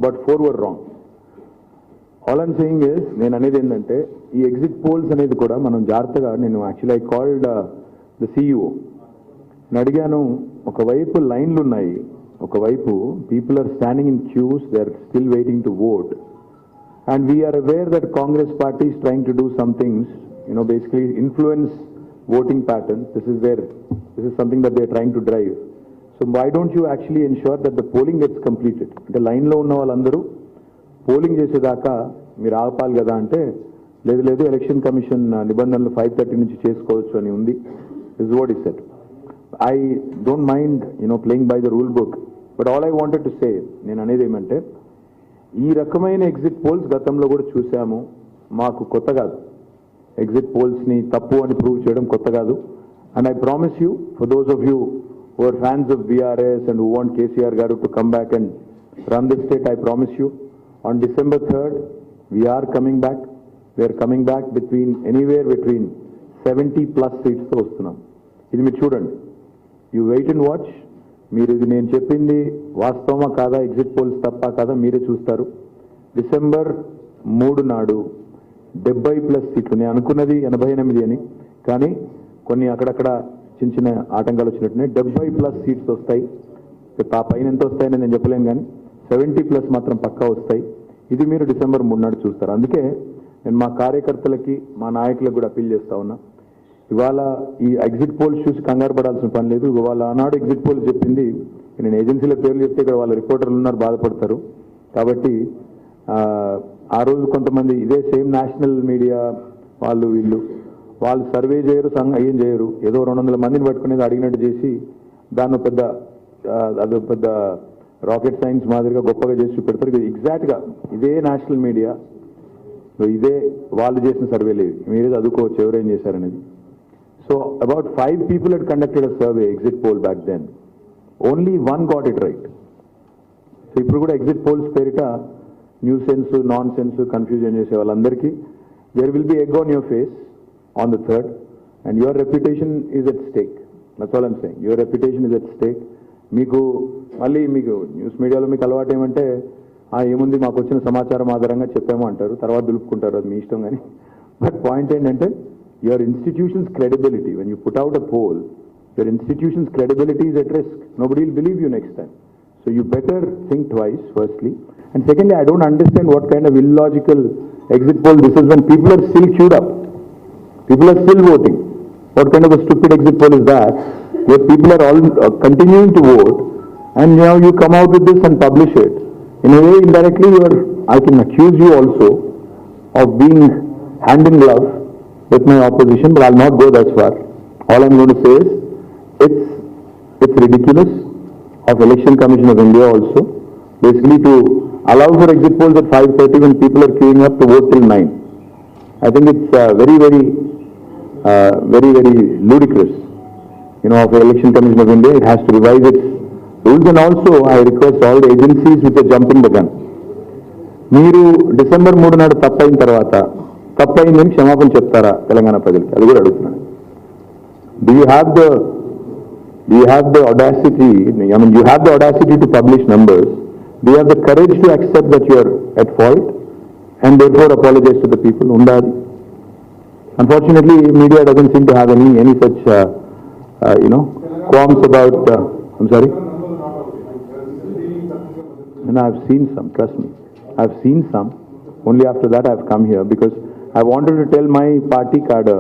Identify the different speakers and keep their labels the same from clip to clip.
Speaker 1: but 4 were wrong. All I'm saying is, నేను అనేది ఏంటంటే ఈ ఎగ్జిట్ పోల్స్ అనేది కూడా మనం జాగ్రత్తగా, నేను actually I called the CEO నేను అడిగాను, ఒకవైపు లైన్లు ఉన్నాయి, ఒకవైపు people are standing in queues, they are still waiting to vote, and we are aware that Congress party is trying to do some things, basically influence voting patterns. This is something that they are trying to drive. So why don't you actually ensure that the polling gets completed? The line lo unna vallandaru polling చేసేదాకా మీరు ఆపాలి కదా అంటే, లేదు election commission నిబంధనలు 5:30 నుంచి చేసుకోవచ్చు అని ఉంది. This is what he said. I don't mind playing by the rule book, but all I wanted to say, నేను అనేది ఏమంటే, ఈ రకమైన ఎగ్జిట్ పోల్స్ గతంలో కూడా చూసాము, మాకు కొత్త కాదు. ఎగ్జిట్ పోల్స్ని తప్పు అని ప్రూవ్ చేయడం కొత్త కాదు. And I promise you, for those of you who are fans of BRS and who want KCR garu to come back and run this state, I promise you, on December 3rd, we are coming back. We are coming back anywhere between 70+ seats తో వస్తున్నాం. ఇది మీరు చూడండి, you wait and watch. మీరు ఇది నేను చెప్పింది వాస్తవమా కాదా, ఎగ్జిట్ పోల్స్ తప్ప కాదా మీరే చూస్తారు. December 3 నాడు 70+ సీట్లు. నేను అనుకున్నది 88 అని, కానీ కొన్ని అక్కడక్కడ చిన్న ఆటంకాలు వచ్చినట్టున్నాయి. 70+ సీట్స్ వస్తాయి. ఆ పైన ఎంత వస్తాయని నేను చెప్పలేను, కానీ 70+ మాత్రం పక్కా వస్తాయి. ఇది మీరు December 3 నాడు చూస్తారు. అందుకే నేను మా కార్యకర్తలకి, మా నాయకులకు కూడా అపీల్ చేస్తా ఉన్నా, ఇవాళ ఈ ఎగ్జిట్ పోల్స్ చూసి కంగారు పడాల్సిన పని లేదు. ఇవాళ ఆనాడు ఎగ్జిట్ పోల్స్ చెప్పింది, నేను ఏజెన్సీల పేర్లు చెప్తే ఇక్కడ వాళ్ళ రిపోర్టర్లు ఉన్నారు, బాధపడతారు. కాబట్టి ఆ రోజు కొంతమంది ఇదే సేమ్ నేషనల్ మీడియా వాళ్ళు సర్వే చేయరు, ఏం చేయరు, ఏదో 200 మందిని పట్టుకునేది అడిగినట్టు చేసి దాన్ని అదో పెద్ద రాకెట్ సైన్స్ మాదిరిగా గొప్పగా చేసి చూపెడతారు. ఎగ్జాక్ట్గా ఇదే నేషనల్ మీడియా, ఇదే వాళ్ళు చేసిన సర్వేలు, మీరే చదువుకోవచ్చు ఎవరేం చేశారనేది. So about 5 people had conducted a survey, exit poll back then. Only 1 got it right. So ఇప్పుడు కూడా ఎగ్జిట్ పోల్స్ పేరిట new sense, non sense confusion చేసే వాళ్ళందరికీ there will be egg on your face on the 3rd, and your reputation is at stake. That's all I'm saying. Your reputation is at stake. మీకు news మీడియాలో మీకు అలవాటు ఏమంటే, ఏముంది మాకు వచ్చిన సమాచారం ఆధారంగా చెప్పాము అంటారు, తర్వాత దులుపుకుంటారు, అది మీ ఇష్టం. కానీ బట్ పాయింట్ ఏంటంటే, your institution's credibility, when you put out a poll, your institution's credibility is at risk. Nobody will believe you next time. So you better think twice, firstly. And secondly, I don't understand what kind of illogical exit poll this is when people are still queued up. People are still voting. What kind of a stupid exit poll is that? Where people are all continuing to vote, and now you come out with this and publish it. In a way, indirectly, I can accuse you also of being hand in glove with my opposition, but I'll not go that far. All I'm going to say is, it's ridiculous of Election Commission of India also, basically to allow for exit polls at 5:30 when people are queuing up to vote till 9. I think it's very ludicrous, of the Election Commission of India. It has to revise its rules, and also I request all the agencies which are jumping the gun. మీరు December 3 నాడు తప్పైన తర్వాత తప్పైందని క్షమాపణ చెప్తారా తెలంగాణ ప్రజలకి? అది కూడా అడుగుతున్నాను. Do you have the audacity? I mean, you have the audacity to publish numbers. Do you have the courage to accept that you are at fault and therefore apologize to the people? Undadi. Unfortunately, media doesn't seem to have any such qualms about. I'm sorry. And I've seen some. Trust me, I've seen some. Only after that I've come here, because I wanted to tell my party cadre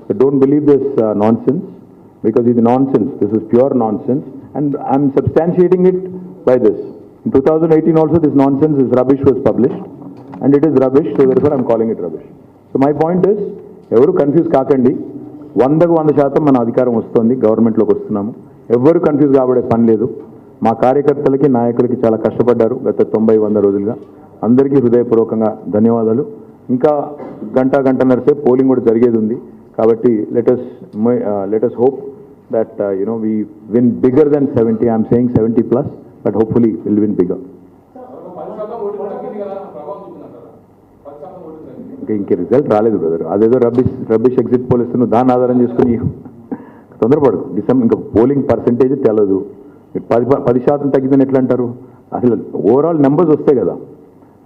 Speaker 1: that don't believe this nonsense, because it's nonsense. This is pure nonsense, and I'm substantiating it by this. In 2018 also, this nonsense, this rubbish was published, and it is rubbish, so therefore I'm calling it rubbish. So my point is, ఎవరు confuse కాకండి. 100% మన అధికారం వస్తుంది, గవర్నమెంట్లోకి వస్తున్నాము. ఎవరు confuse కాబడే పని లేదు. మా కార్యకర్తలకి, నాయకులకి చాలా కష్టపడ్డారు గత 90-100 రోజులుగా. అందరికీ హృదయపూర్వకంగా ధన్యవాదాలు. ఇంకా గంటన్నర సేపు పోలింగ్ కూడా జరిగేది ఉంది. కాబట్టి let us hope that we win bigger than 70. I'm saying 70+, but hopefully we'll win bigger. ఇంకే రిజల్ట్ రాలేదు బ్రదర్. అదేదో రబ్బిష్ ఎగ్జిట్ పోల్ ఇస్తున్నావు, దాన్ని ఆధారం చేసుకుని తొందరపడదు. ఇంకా పోలింగ్ పర్సెంటేజ్ తెలదు. 10% తగ్గిందని ఎట్లా అంటారు? అసలు ఓవరాల్ నెంబర్స్ వస్తాయి కదా,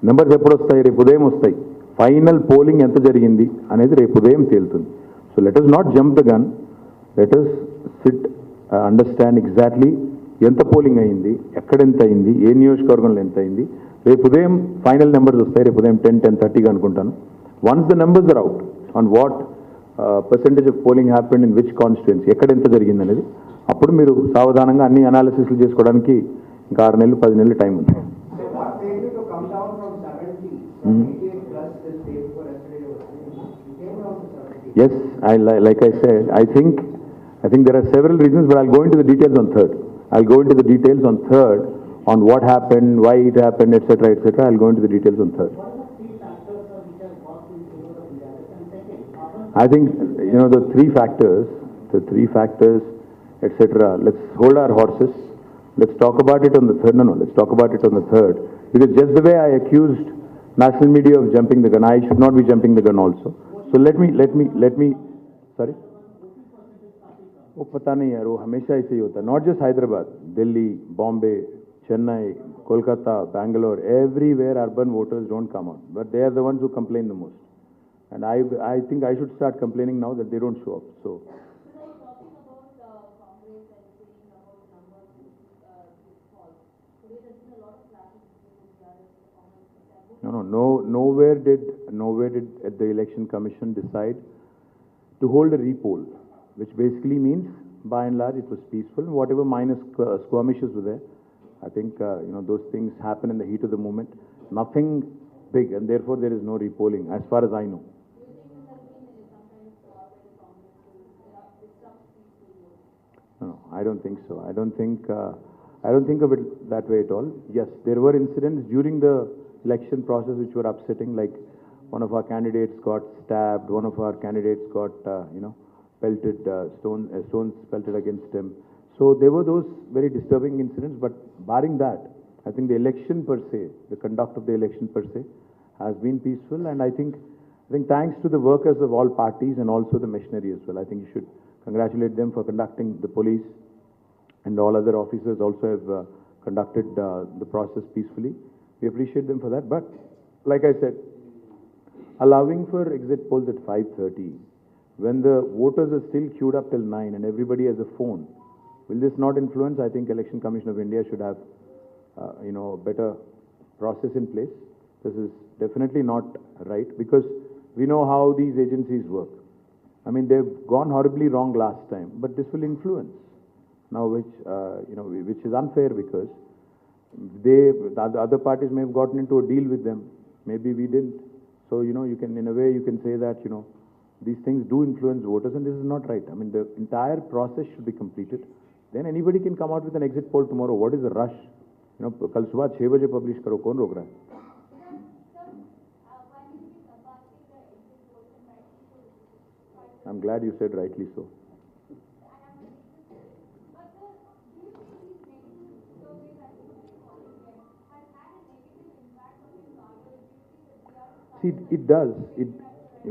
Speaker 1: నెంబర్స్ ఎప్పుడు వస్తాయి? రేపు ఉదయం వస్తాయి. ఫైనల్ పోలింగ్ ఎంత జరిగింది అనేది రేపు ఉదయం తేలుతుంది. So let us not jump the gun, let us SIT, understand exactly ఎంత పోలింగ్ అయింది, ఎక్కడ ఎంత అయింది, ఏ నియోజకవర్గంలో ఎంత అయింది. రేపు ఉదయం ఫైనల్ నెంబర్స్ వస్తాయి, రేపు ఉదయం 10-10:30 అనుకుంటాను. Once the numbers are out on what percentage of polling happened in which constituency, ఎక్కడ ఎంత జరిగింది అనేది, అప్పుడు మీరు సావధానంగా అన్ని అనాలిసిస్లు చేసుకోవడానికి ఇంకా 6 నెలలు 10 నెలలు టైం ఉంది. Yes, like I said, I think there are several reasons, but I'll go into the details on third. On what happened, why it happened, etc., etc. I'll go into the details on third. I think, the three factors, etc. Let's hold our horses. Let's talk about it on the third. No, let's talk about it on the third. Because just the way I accused national media of jumping the gun, I should not be jumping the gun also. So let me, sorry? वो पता नहीं यार, वो हमेशा ऐसे ही होता है. Not just Hyderabad, Delhi, Bombay, Chennai, Kolkata, Bangalore, everywhere urban voters don't come out, but they are the ones who complain the most. And I think I should start complaining now that they don't show up. So nowhere did at the election commission decide to hold a repoll, which basically means by and large it was peaceful. Whatever minor skirmishes were there, I think those things happen in the heat of the moment. Nothing big, and therefore there is no repolling as far as I know. No, I don't think so. I don't think of it that way at all. Yes, there were incidents during the election process which were upsetting, like one of our candidates got stabbed, one of our candidates got pelted, stones pelted against him. So there were those very disturbing incidents, but barring that, I think the election per se, the conduct of the election per se, has been peaceful. And I think thanks to the workers of all parties and also the machinery as well. I think you should congratulate them for conducting. The police and all other officers also have conducted the process peacefully. We appreciate them for that. But like I said, allowing for exit polls at 5:30, when the voters are still queued up till 9 and everybody has a phone, will this not influence? I think Election Commission of India should have a better process in place. This is definitely not right, because we know how these agencies work. I mean, they've gone horribly wrong last time, but this will influence now, which is unfair, because the other parties may have gotten into a deal with them. Maybe we didn't. So, you can, in a way, you can say that, these things do influence voters, and this is not right. I mean, the entire process should be completed. Then anybody can come out with an exit poll tomorrow. What is the rush? कल सुबह 6 बजे publish करो, कौन रोक रहा है? I'm glad you said rightly so. See, it does.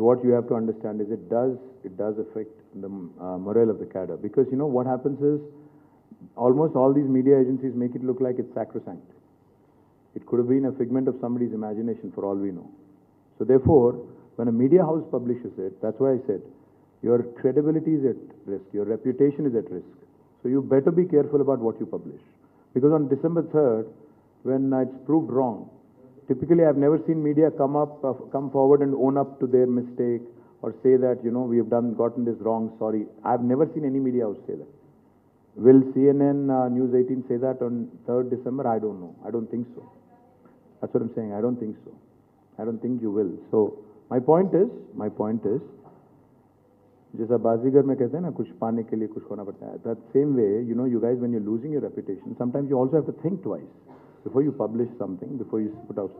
Speaker 1: What you have to understand is it does affect the morale of the cadre, because what happens is almost all these media agencies make it look like it's sacrosanct. It could have been a figment of somebody's imagination for all we know. So therefore, when a media house publishes it, that's why I said your credibility is at risk, your reputation is at risk. So you better be careful about what you publish, because on December 3rd, when it's proved wrong, typically I've never seen media come forward and own up to their mistake, or say that we have gotten this wrong, sorry. I've never seen any media house say that. Will CNN, News 18 say that on 3rd December? I don't know. I don't think so. That's what I'm saying. I don't think so. I don't think you will. So my point is, जैसा बाजीगर में कहते हैं ना, कुछ पाने के लिए कुछ खोना पड़ता है. That same way, you guys, when you're losing your reputation, sometimes you also have to think twice before you publish something, before you put out.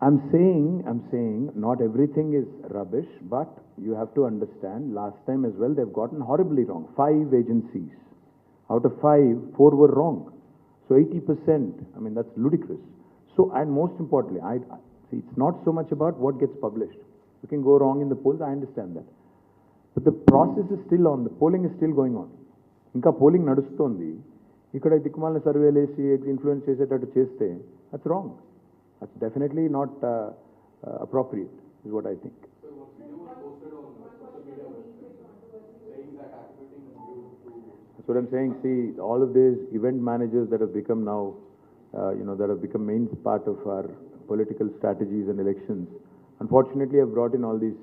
Speaker 1: I'm saying not everything is rubbish, but you have to understand, last time as well, they've gotten horribly wrong. 5 agencies. Out of 5, 4 were wrong. So 80%, I mean, that's ludicrous. So, and most importantly, see, it's not so much about what gets published. You can go wrong in the polls, I understand that. But the process is still on, the polling is still going on. Inka polling nadustondi. ఇక్కడ దిక్కుమాలిన సర్వేలు వేసి influence చేసేటట్టు చేస్తే that's wrong. That's definitely not appropriate is what I think. That's what I'm saying. See, all of these event managers that have become now, that have become main part of our political strategies and elections, unfortunately have brought in all these,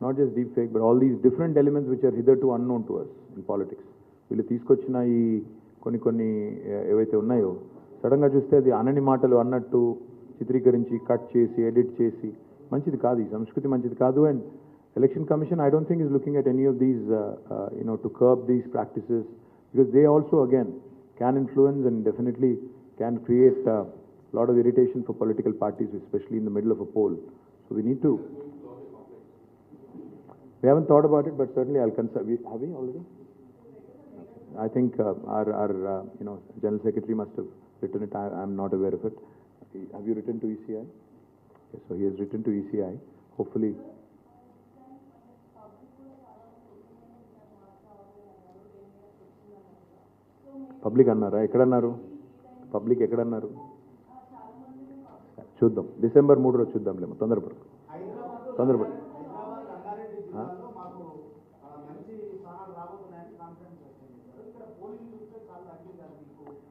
Speaker 1: not just deep fake, but all these different elements which are hitherto unknown to us in politics. వీళ్ళు తీసుకొచ్చిన ఈ కొన్ని ఏవైతే ఉన్నాయో సడన్గా చూస్తే అది అనని మాటలు అన్నట్టు చిత్రీకరించి కట్ చేసి ఎడిట్ చేసి మంచిది కాదు, ఈ సంస్కృతి మంచిది కాదు. And election commission I don't think is looking at any of these to curb these practices, because they also again can influence and definitely can create a lot of irritation for political parties, especially in the middle of a poll. So we need to. We haven't thought about it, but certainly I'll consult. Have we already? I think our General Secretary must have written it. I'm not aware of it. Have you written to ECI? Yes, so he has written to ECI. Hopefully. Public అన్నారా? ఎక్కడన్నారు public? ఎక్కడన్నారు? చూద్దాం, December 3 రోజు చూద్దాంలేమో. తొందరపడు.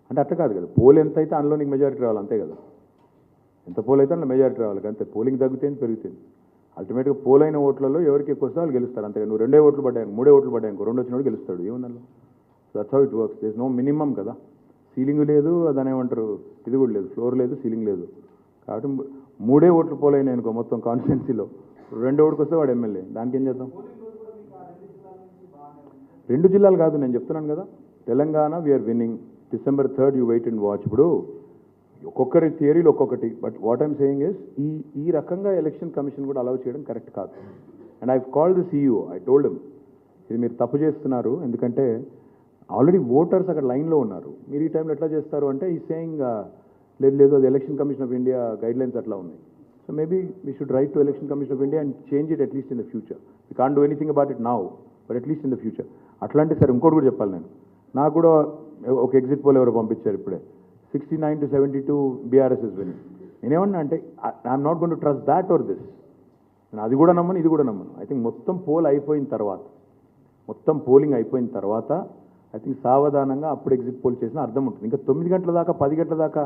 Speaker 1: అంటే అట్లా కాదు కదా, pole ఎంత అయితే అందులో నీకు మెజారిటీ రావాలి, అంతే కదా. ఎంత పోల్ అయితే అందులో మెజారిటీ రావాలి, అంతే. పోలింగ్ తగ్గుతుంది పెరుగుతుంది. అల్టిమేట్గా పోల్ అయిన ఓట్లలో ఎవరికి ఎక్కువ వస్తే వాళ్ళు గెలుస్తారు, అంతే. నువ్వు 2 ఓట్లు పడ్డాయి, 3 ఓట్లు పడ్డాయి, 2 వచ్చినోడు గెలుస్తాడు. ఏముందల్లో? So that's how it works. There is no minimum కదా. సీలింగ్ లేదు, దాని ఏమంటారు, ఇది కూడా లేదు, ఫ్లోర్ లేదు, సీలింగ్ లేదు. కాబట్టి 3 ఓట్లు పోలైనాయి అనుకో మొత్తం కాన్స్టిట్యున్సీలో, 2 ఓటుకు వస్తే వాడు ఎమ్మెల్యే. దానికి ఏం చేద్దాం? 2 జిల్లాలు కాదు, నేను చెప్తున్నాను కదా. Telangana we're winning. December 3rd you wait and watch. ఇప్పుడు ఒక్కొక్కరి థియరీలు ఒక్కొక్కటి, but what I'm saying is ఈ రకంగా ఎలక్షన్ కమిషన్ కూడా అలౌ చేయడం కరెక్ట్ కాదు. And I called the CEO, I told him, ఇది మీరు తప్పు చేస్తున్నారు, ఎందుకంటే ఆల్రెడీ ఓటర్స్ అక్కడ లైన్లో ఉన్నారు, మీరు ఈ టైంలో ఎట్లా చేస్తారు అంటే ఈ సేయింగ్ లేదు, అది election commission of India guide lines అట్లా ఉన్నాయి. So maybe we should write to election commission of India and change it at least in the future. We can't do anything about it now, but at least in the future. అట్లాంటి సరే ఇంకోటి కూడా చెప్పాలి నేను. నాకు కూడా ఒక ఎగ్జిట్ పోల్ ఎవరో పంపించారు ఇప్పుడే, 69 to 72 బీఆర్ఎస్ ఇస్ విన్నింగ్. నేనేమన్నా అంటే I'm not going to trust that or this. నేను అది కూడా నమ్మను, ఇది కూడా నమ్మను. ఐ థింక్ మొత్తం పోలింగ్ అయిపోయిన తర్వాత ఐ థింక్ సావధానంగా అప్పుడు ఎగ్జిట్ పోల్ చేసిన అర్థం ఉంటుంది. ఇంకా 9 గంటల దాకా 10 గంటల దాకా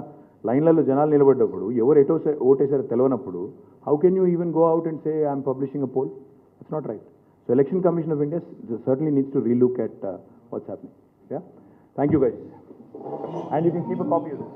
Speaker 1: లైన్లలో జనాలు నిలబడ్డప్పుడు ఎవరు ఎటో ఓటేసారో తెలియనప్పుడు how can you even go out and say I'm publishing a poll? It's not right. So election commission of India certainly needs to relook at what's happening. Yeah, thank you guys, and you can keep a copy of this.